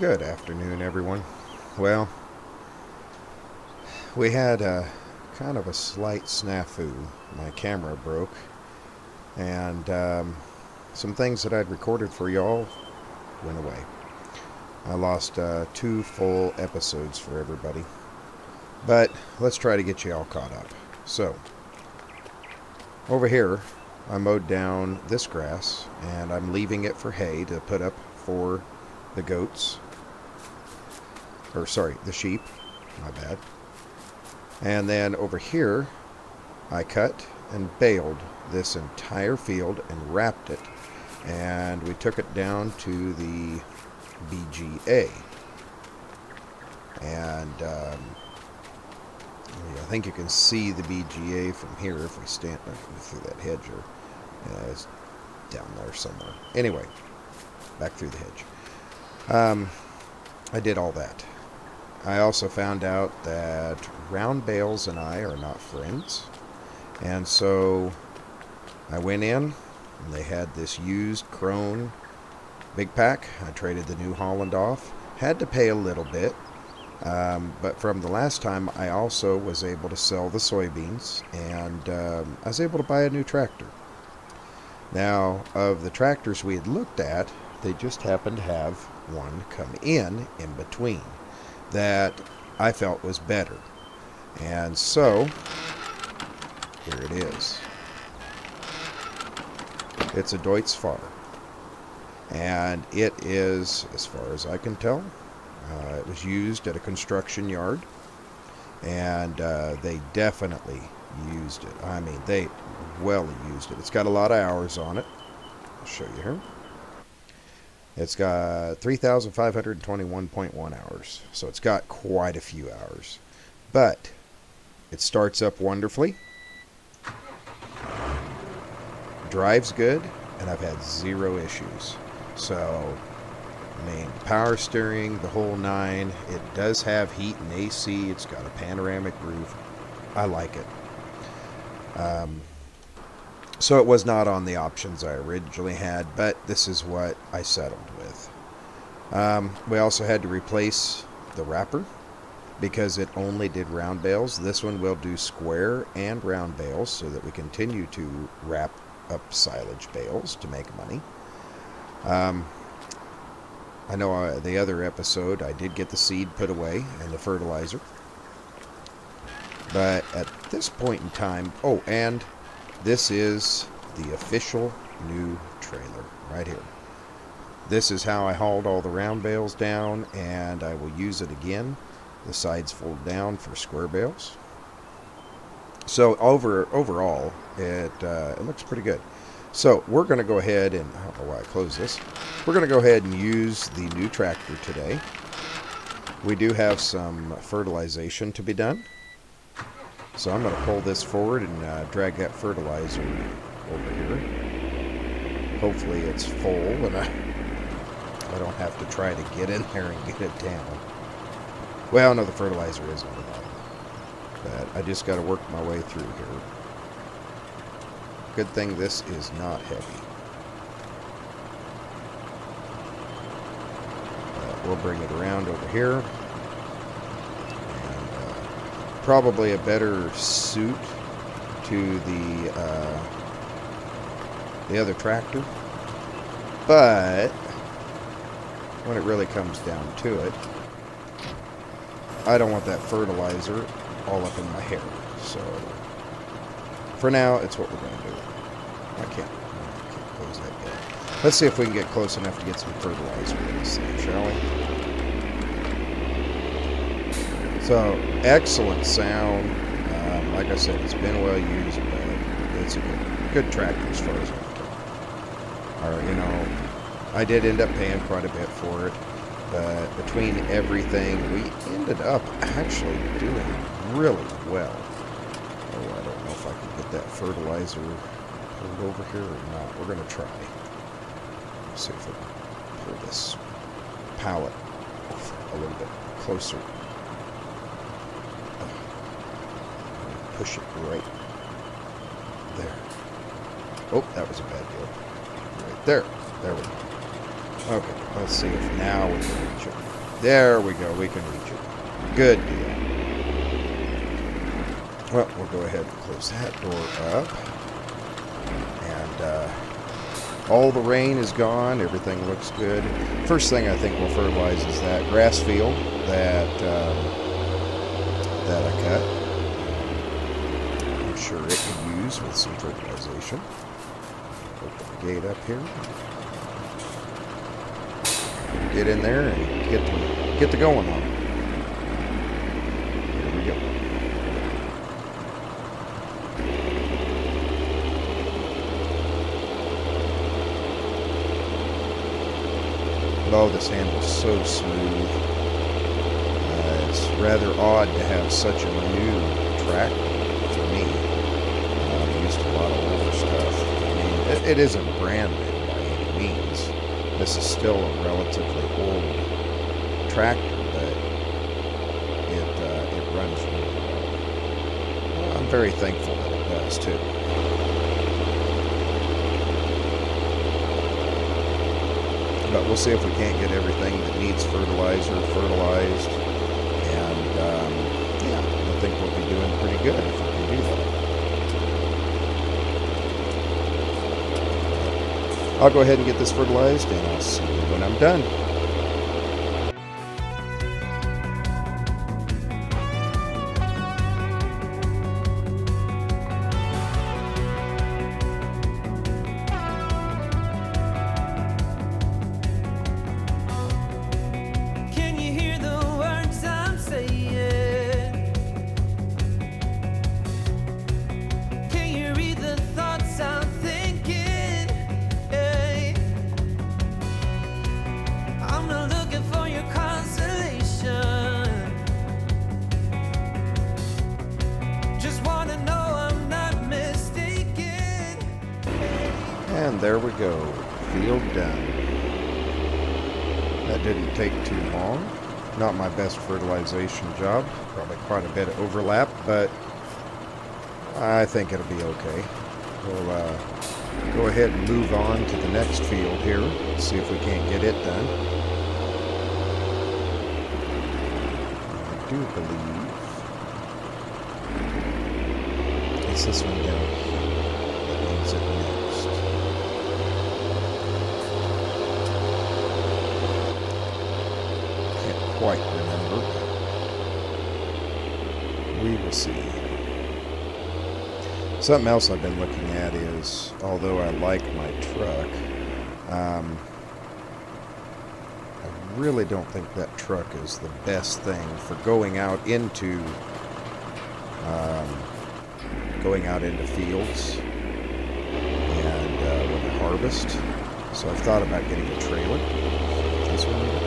Good afternoon, everyone. Well, we had a kind of a slight snafu. My camera broke, and some things that I'd recorded for y'all went away. I lost 2 full episodes for everybody. But let's try to get you all caught up. So, over here, I mowed down this grass, and I'm leaving it for hay to put up for the goats. Or, sorry, the sheep. My bad. And then over here, I cut and baled this entire field and wrapped it. And we took it down to the BGA. And I think you can see the BGA from here if we stand through that hedge. It's down there somewhere. Anyway, back through the hedge. I did all that. I also found out that round bales and I are not friends. And so I went in, and they had this used Krone big pack. I traded the New Holland off. Had to pay a little bit. But from the last time, I also was able to sell the soybeans, and I was able to buy a new tractor. Now, of the tractors we had looked at, they just happened to have one come in between that I felt was better. And so, here it is. It's a Deutsche Farm. And it is, as far as I can tell, it was used at a construction yard. And they definitely used it. I mean, they well used it. It's got a lot of hours on it. I'll show you here. It's got 3,521.1 hours. So it's got quite a few hours. But it starts up wonderfully. Drives good. And I've had 0 issues. So, I mean, power steering, the whole 9. It does have heat and AC. It's got a panoramic roof. I like it. So it was not on the options I originally had, but this is what I settled with. We also had to replace the wrapper because it only did round bales. This one will do square and round bales so that we continue to wrap up silage bales to make money. I know the other episode I did get the seed put away and the fertilizer. But at this point in time, oh, and this is the official new trailer right here. This is how I hauled all the round bales down, and I will use it again. The sides fold down for square bales. So overall, it looks pretty good. So we're going to go ahead and, I don't know why I closed this. We're going to go ahead and use the new tractor today. We do have some fertilization to be done. So I'm going to pull this forward and drag that fertilizer over here. Hopefully it's full and I don't have to try to get in there and get it down. Well, no, the fertilizer is on the bottom. But I just got to work my way through here. Good thing this is not heavy. We'll bring it around over here. Probably a better suit to the other tractor, but when it really comes down to it, I don't want that fertilizer all up in my hair. So for now, it's what we're going to do. I can't close that yet. Let's see if we can get close enough to get some fertilizer in this thing, shall we? So, excellent sound. Like I said, it's been well used, but it's a good tractor as far as I can tell. Or, you know, I did end up paying quite a bit for it, but between everything, we ended up actually doing really well. Oh, I don't know if I can get that fertilizer pulled over here or not. We're going to try. Let's see if we can pull this pallet a little bit closer. Push it right there. Oh, that was a bad deal. There we go. Okay, let's see if now we can reach it. There we go, we can reach it. Good deal. Well, we'll go ahead and close that door up. And all the rain is gone. Everything looks good. First thing I think we'll fertilize is that grass field that I cut. I'm sure it could use with some fertilization. Open the gate up here. Get in there and get to going on it. Here we go. Oh, this handle's so smooth. It's rather odd to have such a new tractor for me. I've used a lot of older stuff. I mean, it isn't brand new by any means. This is still a relatively old tractor, but it runs really well. I'm very thankful that it does too. But we'll see if we can't get everything that needs fertilizer fertilized. And yeah, I think we'll be doing pretty good if we can do that. I'll go ahead and get this fertilized, and I'll see you when I'm done. And there we go, field done. That didn't take too long. Not my best fertilization job. Probably quite a bit of overlap, but I think it'll be okay. We'll go ahead and move on to the next field here. See if we can't get it done. I do believe it's this one down here that needs it next. Quite remember, but we will see. Something else I've been looking at is, although I like my truck, I really don't think that truck is the best thing for going out into fields and when I harvest. So I've thought about getting a trailer. This one.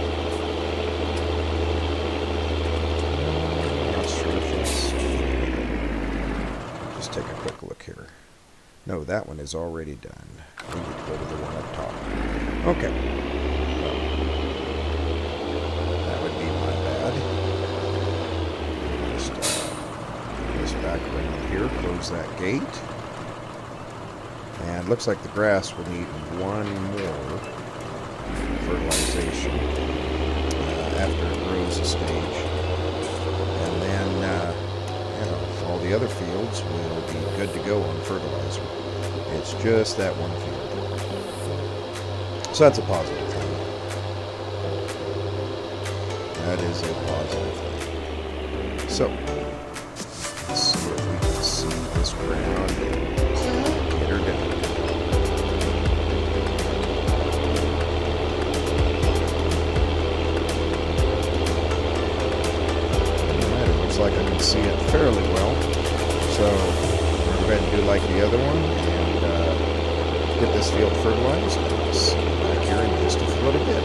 Take a quick look here. No, that one is already done. We need to go to the one up top. Okay. Well, that would be my bad. Just put this back around here, close that gate. And looks like the grass will need one more fertilization after it grows a stage. And then all the other fields will be good to go on fertilizer. It's just that one field. So that's a positive thing. That is a positive thing. So, let's see if we can see this ground and get her down. Like I can see it fairly well, so we'll go ahead and do like the other one and get this field fertilized. I'll see you back here in just a little bit.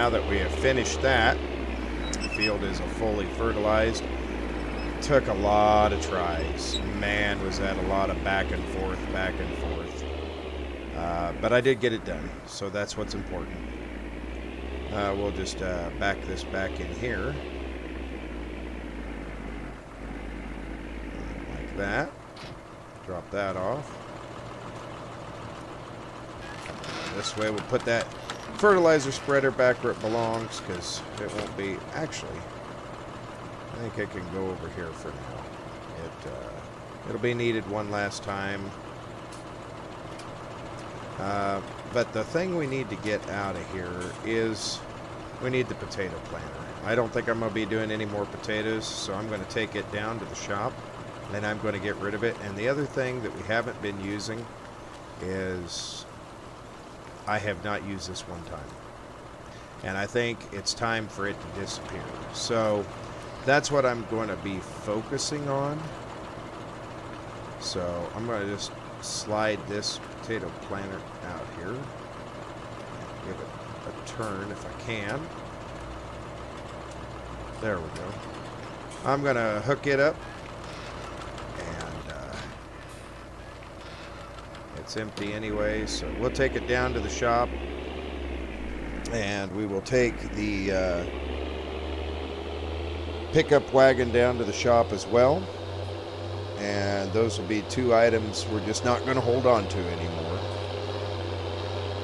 now that we have finished that, the field is fully fertilized. Took a lot of tries. Man, was that a lot of back and forth, back and forth. But I did get it done, so that's what's important. We'll just back this back in here. Like that. Drop that off. This way we'll put that fertilizer spreader back where it belongs, because it won't be... Actually, I think I can go over here for now. It'll be needed one last time. But the thing we need to get out of here is we need the potato planter. I don't think I'm going to be doing any more potatoes, so I'm going to take it down to the shop, and I'm going to get rid of it. And the other thing that we haven't been using is I have not used this one time. And I think it's time for it to disappear. So that's what I'm going to be focusing on. So I'm going to just slide this potato planter out here. Give it a turn if I can. There we go. I'm going to hook it up. And it's empty anyway, so we'll take it down to the shop. And we will take the pickup wagon down to the shop as well. And those will be two items we're just not going to hold on to anymore.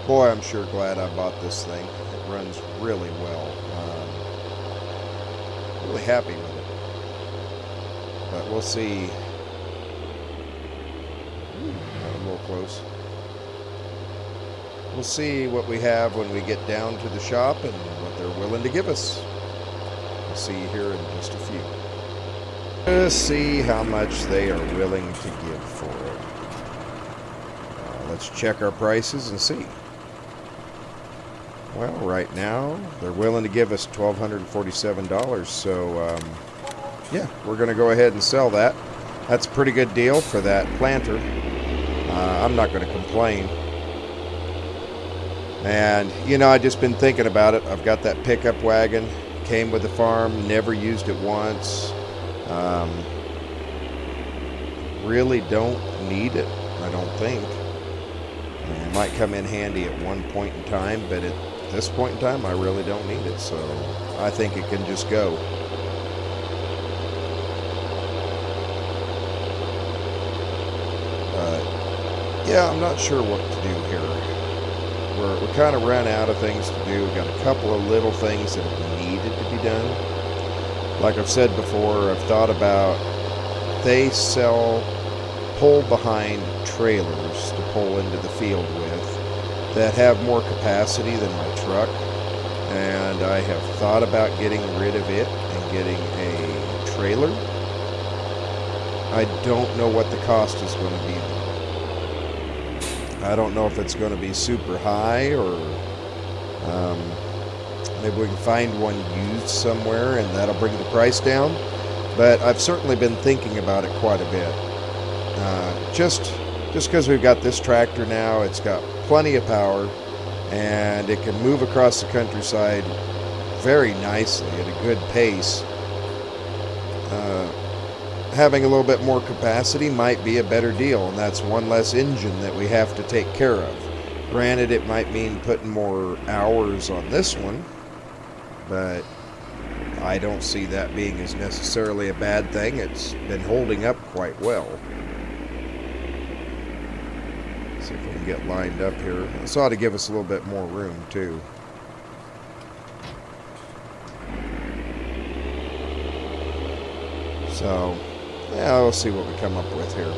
Boy, I'm sure glad I bought this thing. It runs really well. Really happy with it. But we'll see. Got a little close. We'll see what we have when we get down to the shop and what they're willing to give us. We'll see you here in just a few. Let's see how much they are willing to give for it. Let's check our prices and see. Well, right now, they're willing to give us $1,247, so yeah, we're going to go ahead and sell that. That's a pretty good deal for that planter. I'm not going to complain. And, you know, I've just been thinking about it. I've got that pickup wagon, came with the farm, never used it once. Really don't need it, I don't think. It might come in handy at one point in time, but at this point in time, I really don't need it. So I think it can just go. Yeah, I'm not sure what to do here. We're kind of run out of things to do. We've got a couple of little things that have needed to be done. Like I've said before, I've thought about, they sell pull-behind trailers to pull into the field with that have more capacity than my truck. And I have thought about getting rid of it and getting a trailer. I don't know what the cost is going to be. I don't know if it's going to be super high, or maybe we can find one used somewhere and that'll bring the price down. But I've certainly been thinking about it quite a bit. Just because we've got this tractor now, it's got plenty of power and it can move across the countryside very nicely at a good pace. Having a little bit more capacity might be a better deal, and that's one less engine that we have to take care of. Granted, it might mean putting more hours on this one, but I don't see that being as necessarily a bad thing. It's been holding up quite well. See if we can get lined up here. This ought to give us a little bit more room too. So yeah, we'll see what we come up with here.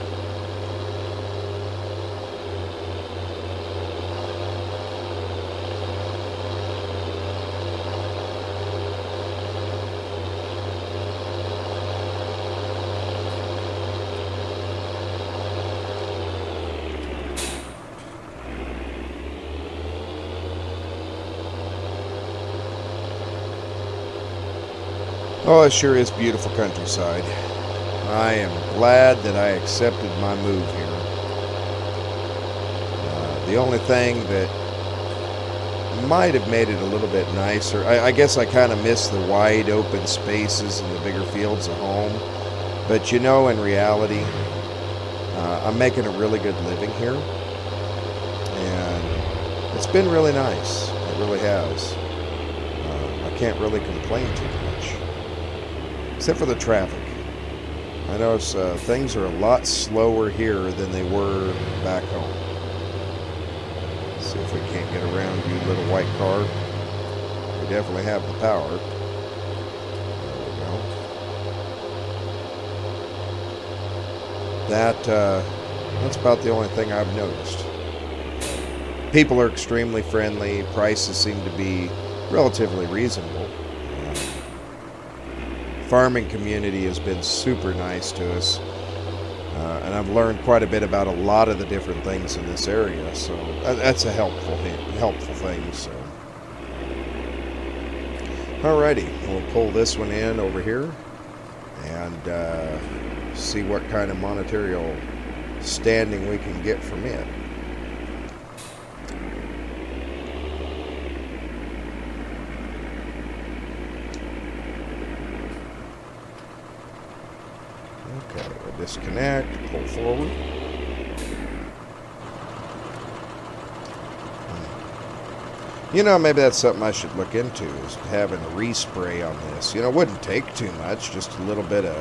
Oh, it sure is beautiful countryside. I am glad that I accepted my move here. The only thing that might have made it a little bit nicer. I guess I kind of miss the wide open spaces and the bigger fields at home. But you know, in reality, I'm making a really good living here. And it's been really nice. It really has. I can't really complain too much. Except for the traffic. I notice things are a lot slower here than they were back home. See if we can't get around you, little white car. We definitely have the power. There we go. That's about the only thing I've noticed. People are extremely friendly. Prices seem to be relatively reasonable. Farming community has been super nice to us. And I've learned quite a bit about a lot of the different things in this area, so that's a helpful thing. So, alrighty, we'll pull this one in over here and see what kind of monetary standing we can get from it. Okay, we'll disconnect, pull forward. You know, maybe that's something I should look into, is having a respray on this. You know, it wouldn't take too much, just a little bit of...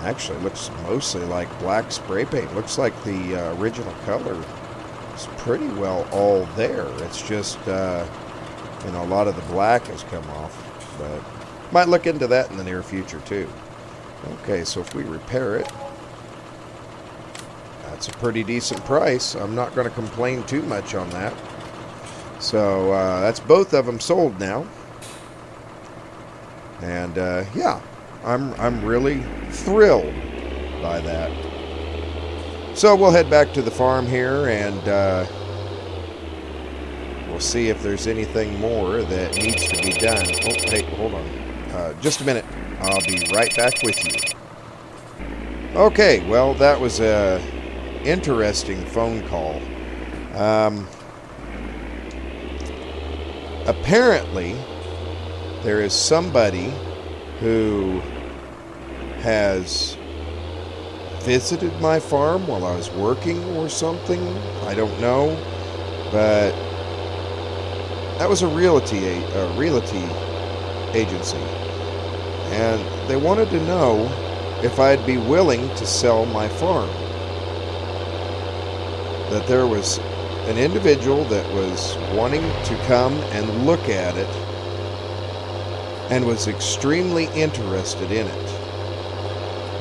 Actually, it looks mostly like black spray paint. Looks like the original color is pretty well all there. It's just, you know, a lot of the black has come off. But might look into that in the near future, too. Okay, so if we repair it, that's a pretty decent price. I'm not going to complain too much on that. So that's both of them sold now. And yeah, I'm really thrilled by that. So we'll head back to the farm here and we'll see if there's anything more that needs to be done. Oh, hey, hold on. Just a minute. I'll be right back with you. Okay, well, that was a interesting phone call. Apparently, there is somebody who has visited my farm while I was working or something. I don't know, but that was a realty agency. And they wanted to know if I'd be willing to sell my farm. That there was an individual that was wanting to come and look at it and was extremely interested in it.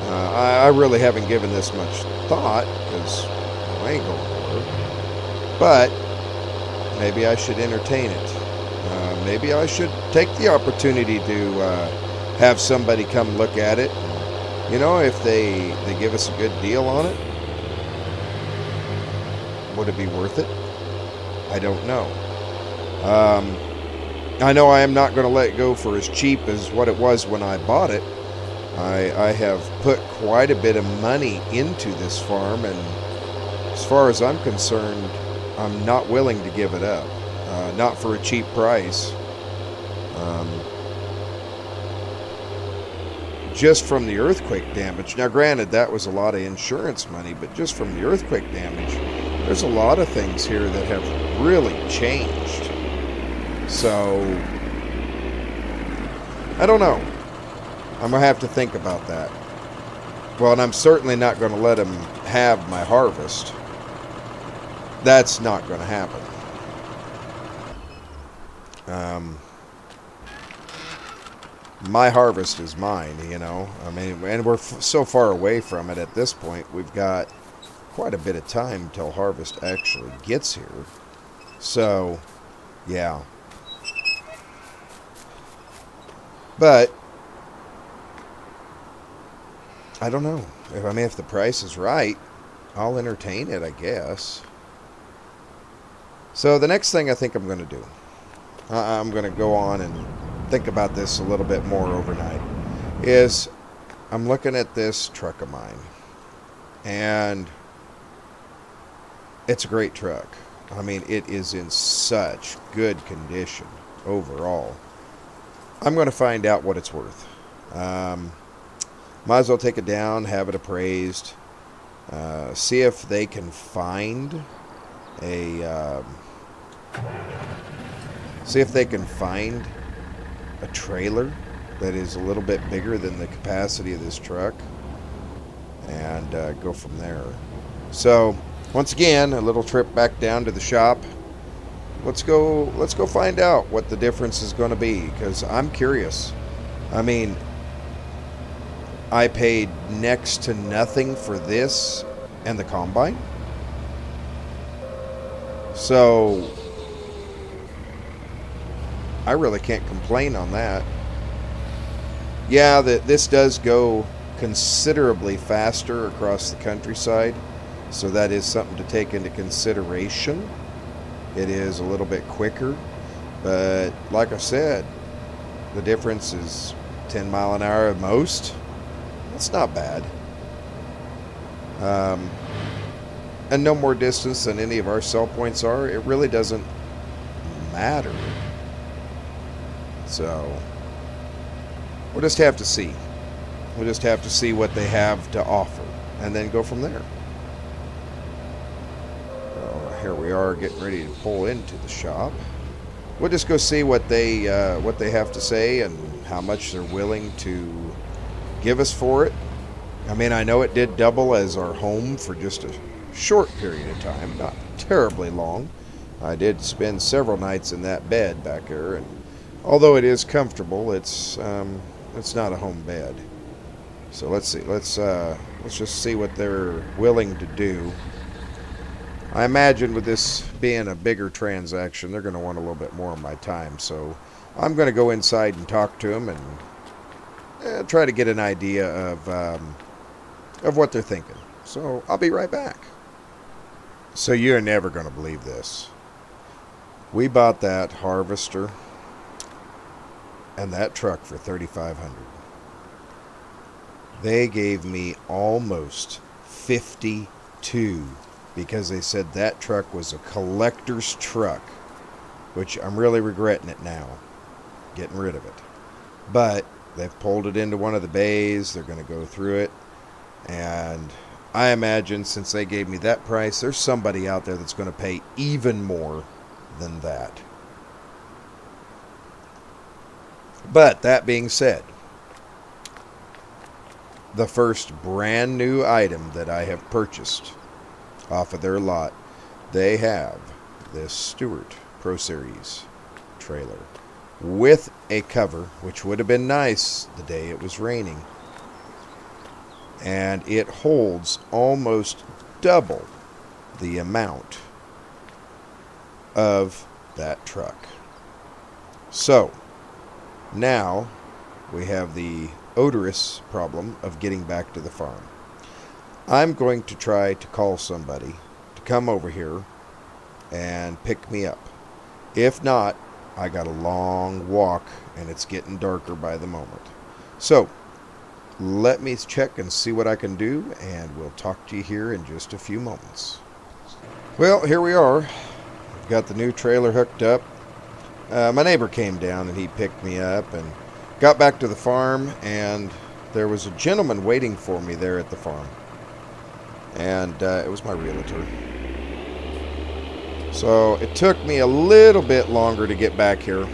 I really haven't given this much thought because I ain't going nowhere. But maybe I should entertain it. Maybe I should take the opportunity to have somebody come look at it. You know, if they give us a good deal on it, would it be worth it? I don't know. I know I am not going to let it go for as cheap as what it was when I bought it. I have put quite a bit of money into this farm, and as far as I'm concerned, I'm not willing to give it up. Not for a cheap price. Just from the earthquake damage. Now, granted, that was a lot of insurance money, but just from the earthquake damage, there's a lot of things here that have really changed. So, I don't know. I'm going to have to think about that. Well, and I'm certainly not going to let him have my harvest. That's not going to happen. My harvest is mine, you know. I mean, and we're so far away from it at this point. We've got quite a bit of time till harvest actually gets here. So, yeah. But I don't know. If the price is right, I'll entertain it, I guess. So the next thing I think I'm going to do, I'm going to go on and think about this a little bit more overnight, is I'm looking at this truck of mine, and it's a great truck. I mean, it is in such good condition overall. I'm going to find out what it's worth. Might as well take it down, have it appraised, see if they can find a trailer that is a little bit bigger than the capacity of this truck, and go from there. So once again, a little trip back down to the shop. Let's go find out what the difference is going to be, because I'm curious. I mean, I paid next to nothing for this and the combine. So I really can't complain on that. Yeah, this does go considerably faster across the countryside, so that is something to take into consideration. It is a little bit quicker, but like I said, the difference is 10 mile an hour at most. That's not bad. And no more distance than any of our sell points are. It really doesn't matter. So we'll just have to see. We'll just have to see what they have to offer, and then go from there. Here we are getting ready to pull into the shop. We'll just go see what they have to say and how much they're willing to give us for it. I mean, I know it did double as our home for just a short period of time, not terribly long. I did spend several nights in that bed back there, and although it is comfortable, it's not a home bed. So let's see. Let's just see what they're willing to do. I imagine with this being a bigger transaction, they're going to want a little bit more of my time. So I'm going to go inside and talk to them and try to get an idea of what they're thinking. So I'll be right back. So you're never going to believe this. We bought that harvester and that truck for $3,500. They gave me almost $52 because they said that truck was a collector's truck, which I'm really regretting it now, getting rid of it. But they've pulled it into one of the bays. They're going to go through it, and I imagine since they gave me that price, there's somebody out there that's going to pay even more than that. But that being said, the first brand new item that I have purchased off of their lot, they have this Stuart Pro Series trailer with a cover, which would have been nice the day it was raining. And it holds almost double the amount of that truck. So now we have the odorous problem of getting back to the farm. I'm going to try to call somebody to come over here and pick me up. If not, I got a long walk and it's getting darker by the moment. So let me check and see what I can do, and we'll talk to you here in just a few moments. Well, here we are. I've got the new trailer hooked up. My neighbor came down and he picked me up and got back to the farm, and there was a gentleman waiting for me there at the farm. And it was my realtor. So it took me a little bit longer to get back here.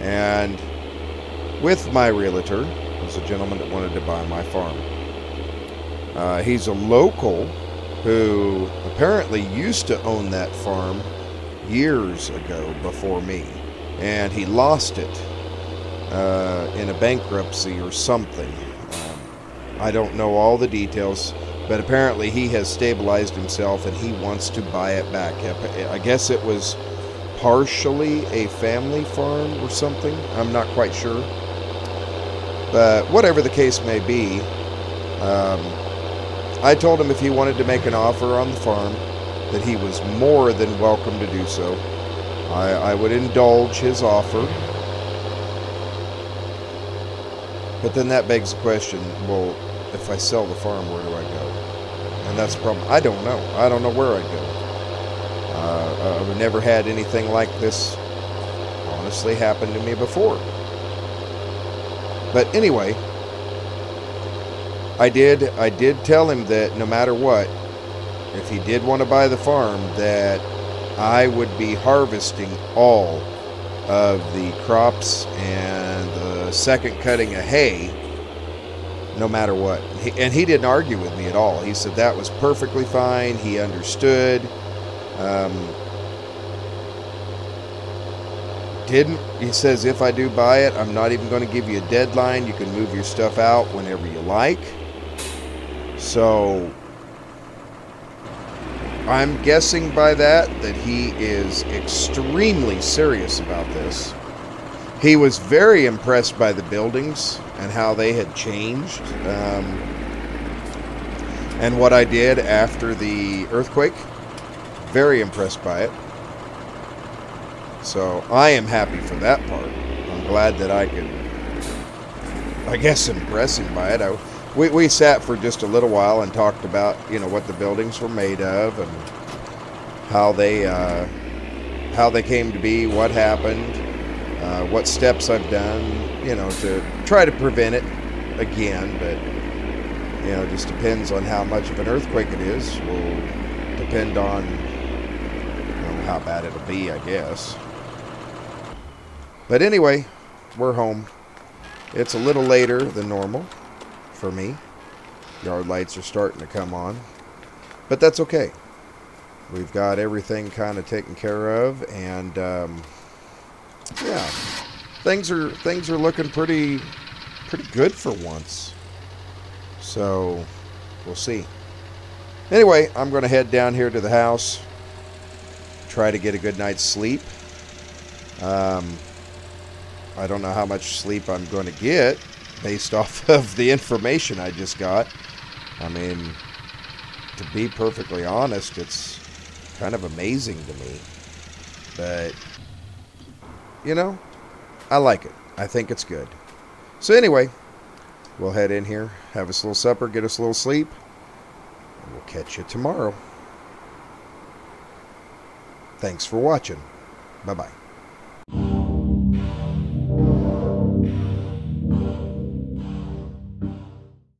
And with my realtor was a gentleman that wanted to buy my farm. He's a local who apparently used to own that farm years ago before me. And he lost it in a bankruptcy or something. I don't know all the details, but apparently he has stabilized himself and he wants to buy it back. I guess it was partially a family farm or something. I'm not quite sure. But whatever the case may be, I told him if he wanted to make an offer on the farm, that he was more than welcome to do so. I would indulge his offer. But then that begs the question, well, if I sell the farm, where do I go? And that's the problem. I don't know. I don't know where I'd go. I've never had anything like this honestly happen to me before. But anyway, I did tell him that no matter what, if he did want to buy the farm, that I would be harvesting all of the crops and the second cutting of hay, no matter what. And he didn't argue with me at all. He said that was perfectly fine. He understood. He says, if I do buy it, I'm not even going to give you a deadline. You can move your stuff out whenever you like. So I'm guessing by that he is extremely serious about this. He was very impressed by the buildings and how they had changed, and what I did after the earthquake. Very impressed by it. So I am happy for that part. I'm glad that I could, I guess, impress him by it. We sat for just a little while and talked about, what the buildings were made of and how they came to be, what happened, what steps I've done, to try to prevent it again. But it just depends on how much of an earthquake it is. Will depend on how bad it'll be, I guess. But anyway, we're home. It's a little later than normal for me. Yard lights are starting to come on, but that's okay. We've got everything kind of taken care of, and yeah, things are looking pretty good for once. So we'll see. Anyway, I'm going to head down here to the house, try to get a good night's sleep. I don't know how much sleep I'm going to get based off of the information I just got. I mean, to be perfectly honest, it's kind of amazing to me. But, I like it. I think it's good. So anyway, we'll head in here, have us a little supper, get us a little sleep, and we'll catch you tomorrow. Thanks for watching. Bye-bye.